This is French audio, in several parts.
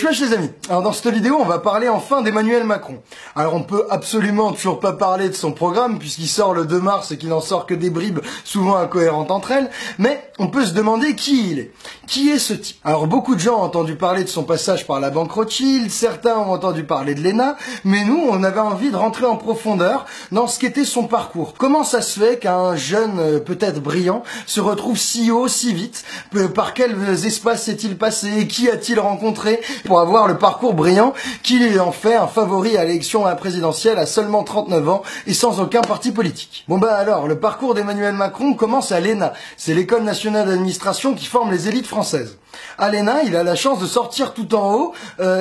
Wesh les amis, alors dans cette vidéo on va parler enfin d'Emmanuel Macron. Alors on peut absolument toujours pas parler de son programme puisqu'il sort le 2 mars et qu'il n'en sort que des bribes souvent incohérentes entre elles, mais on peut se demander qui il est. Qui est ce type? Alors beaucoup de gens ont entendu parler de son passage par la banque Rothschild, certains ont entendu parler de l'ENA, mais nous on avait envie de rentrer en profondeur dans ce qu'était son parcours. Comment ça se fait qu'un jeune peut-être brillant se retrouve si haut, si vite? Par quels espaces s'est-il passé? Qui a-t-il rencontré pour avoir le parcours brillant qui en fait un favori à l'élection présidentielle à seulement 39 ans et sans aucun parti politique? Bon bah alors, le parcours d'Emmanuel Macron commence à l'ENA. C'est l'école nationale d'administration qui forme les élites françaises. À l'ENA, il a la chance de sortir tout en haut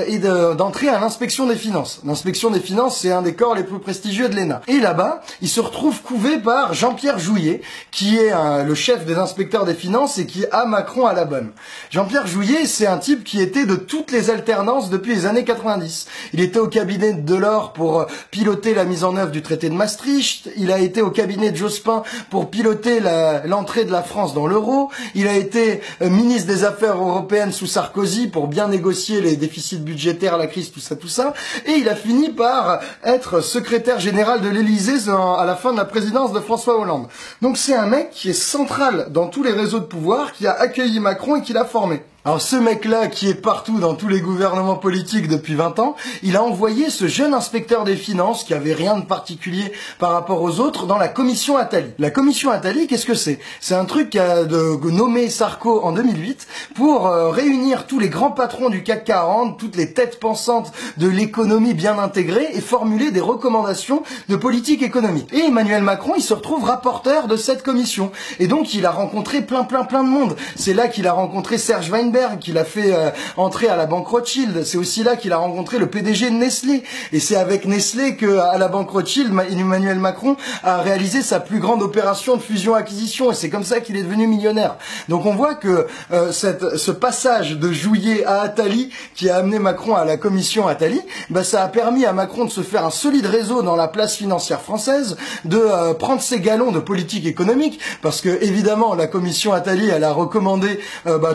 et d'entrer à l'inspection des finances. L'inspection des finances, c'est un des corps les plus prestigieux de l'ENA. Et là-bas, il se retrouve couvé par Jean-Pierre Jouyet, qui est le chef des inspecteurs des finances et qui a Macron à la bonne. Jean-Pierre Jouyet, c'est un type qui était de toutes les alternances depuis les années 90. Il était au cabinet de Delors pour piloter la mise en œuvre du traité de Maastricht. Il a été au cabinet de Jospin pour piloter l'entrée de la France dans l'euro. Il a été ministre des Affaires européenne sous Sarkozy pour bien négocier les déficits budgétaires, la crise, tout ça. Et il a fini par être secrétaire général de l'Élysée à la fin de la présidence de François Hollande. Donc c'est un mec qui est central dans tous les réseaux de pouvoir, qui a accueilli Macron et qui l'a formé. Alors ce mec-là, qui est partout dans tous les gouvernements politiques depuis 20 ans, il a envoyé ce jeune inspecteur des finances, qui avait rien de particulier par rapport aux autres, dans la commission Attali. La commission Attali, qu'est-ce que c'est? C'est un truc qu'a nommé Sarko en 2008 pour réunir tous les grands patrons du CAC 40, toutes les têtes pensantes de l'économie bien intégrée et formuler des recommandations de politique économique. Et Emmanuel Macron, il se retrouve rapporteur de cette commission. Et donc il a rencontré plein de monde. C'est là qu'il a rencontré Serge Weinberg, qu'il a fait entrer à la banque Rothschild. C'est aussi là qu'il a rencontré le PDG de Nestlé. Et c'est avec Nestlé que, à la banque Rothschild, Emmanuel Macron a réalisé sa plus grande opération de fusion-acquisition. Et c'est comme ça qu'il est devenu millionnaire. Donc on voit que ce passage de Jouyet à Attali, qui a amené Macron à la commission Attali, bah, ça a permis à Macron de se faire un solide réseau dans la place financière française, de prendre ses galons de politique économique, parce que évidemment la commission Attali, elle a recommandé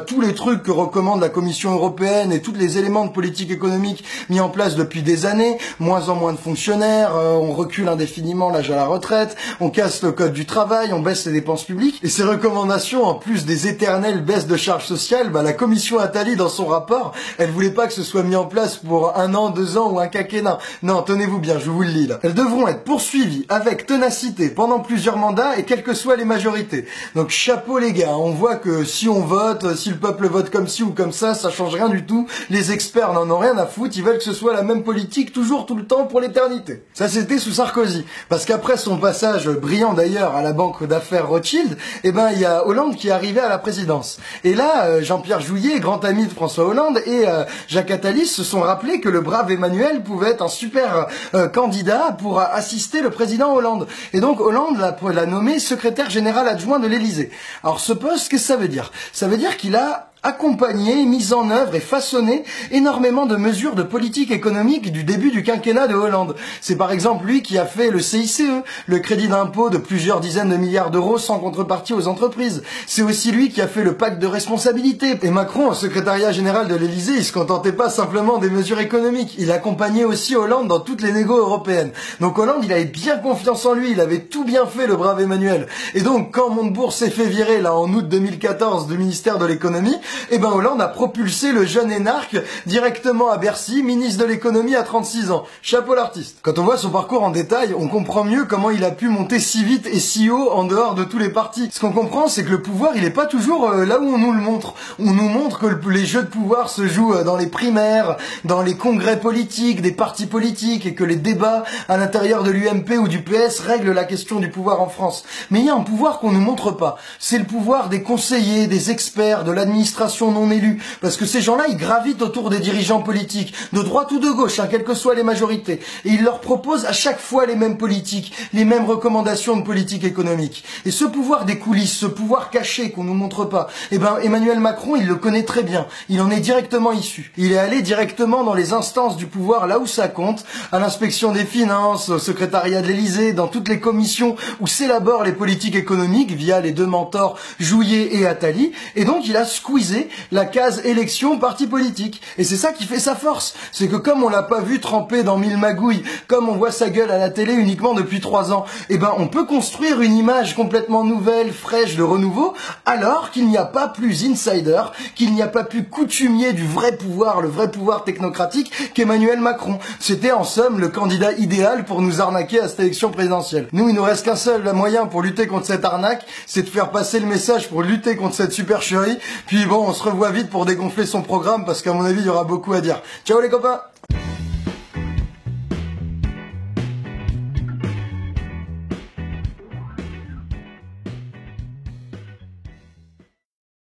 tous les trucs que recommande la Commission européenne et tous les éléments de politique économique mis en place depuis des années, moins en moins de fonctionnaires, on recule indéfiniment l'âge à la retraite, on casse le code du travail, on baisse les dépenses publiques, et ces recommandations, en plus des éternelles baisses de charges sociales, la Commission Attali, dans son rapport, elle voulait pas que ce soit mis en place pour 1 an, 2 ans ou un quinquennat. Non, tenez-vous bien, je vous le lis là. Elles devront être poursuivies avec ténacité pendant plusieurs mandats et quelles que soient les majorités. Donc chapeau les gars, on voit que si on vote, si le peuple vote comme ci ou comme ça change rien du tout. Les experts n'en ont rien à foutre, ils veulent que ce soit la même politique toujours, tout le temps, pour l'éternité. Ça c'était sous Sarkozy. Parce qu'après son passage brillant d'ailleurs à la banque d'affaires Rothschild, il y a Hollande qui est arrivé à la présidence. Et là, Jean-Pierre Jouyet, grand ami de François Hollande, et Jacques Attali se sont rappelés que le brave Emmanuel pouvait être un super candidat pour assister le président Hollande. Et donc Hollande l'a nommé secrétaire général adjoint de l'Élysée. Alors ce poste, qu'est-ce que ça veut dire? Ça veut dire qu'il a accompagné, mis en œuvre et façonné énormément de mesures de politique économique du début du quinquennat de Hollande. C'est par exemple lui qui a fait le CICE, le crédit d'impôt de plusieurs dizaines de milliards d'euros sans contrepartie aux entreprises. C'est aussi lui qui a fait le pacte de responsabilité. Et Macron, au secrétariat général de l'Élysée, il se contentait pas simplement des mesures économiques. Il accompagnait aussi Hollande dans toutes les négos européennes. Donc Hollande, il avait bien confiance en lui, il avait tout bien fait, le brave Emmanuel. Et donc quand Montebourg s'est fait virer là en août 2014 du ministère de l'économie, Hollande a propulsé le jeune énarque directement à Bercy, ministre de l'économie à 36 ans. Chapeau l'artiste. Quand on voit son parcours en détail, on comprend mieux comment il a pu monter si vite et si haut en dehors de tous les partis. Ce qu'on comprend, c'est que le pouvoir, il est pas toujours là où on nous le montre. On nous montre que les jeux de pouvoir se jouent dans les primaires, dans les congrès politiques, des partis politiques, et que les débats à l'intérieur de l'UMP ou du PS règlent la question du pouvoir en France. Mais il y a un pouvoir qu'on nous montre pas. C'est le pouvoir des conseillers, des experts, de l'administration non élus, parce que ces gens-là, ils gravitent autour des dirigeants politiques, de droite ou de gauche, quelles que soient les majorités, et ils leur proposent à chaque fois les mêmes politiques, les mêmes recommandations de politique économique. Et ce pouvoir des coulisses, ce pouvoir caché qu'on nous montre pas, Emmanuel Macron, il le connaît très bien, il en est directement issu. Il est allé directement dans les instances du pouvoir, là où ça compte, à l'inspection des finances, au secrétariat de l'Élysée, dans toutes les commissions où s'élaborent les politiques économiques via les deux mentors Jouyet et Attali, et donc il a squeezé poser la case élection parti politique. Et c'est ça qui fait sa force. C'est que comme on l'a pas vu tremper dans 1000 magouilles, comme on voit sa gueule à la télé uniquement depuis 3 ans, eh ben on peut construire une image complètement nouvelle, fraîche, de renouveau, alors qu'il n'y a pas plus insider, qu'il n'y a pas plus coutumier du vrai pouvoir, le vrai pouvoir technocratique qu'Emmanuel Macron. C'était en somme le candidat idéal pour nous arnaquer à cette élection présidentielle. Nous, il nous reste qu'un seul moyen pour lutter contre cette arnaque, c'est de faire passer le message pour lutter contre cette supercherie. Puis bon, on se revoit vite pour dégonfler son programme parce qu'à mon avis, il y aura beaucoup à dire. Ciao les copains!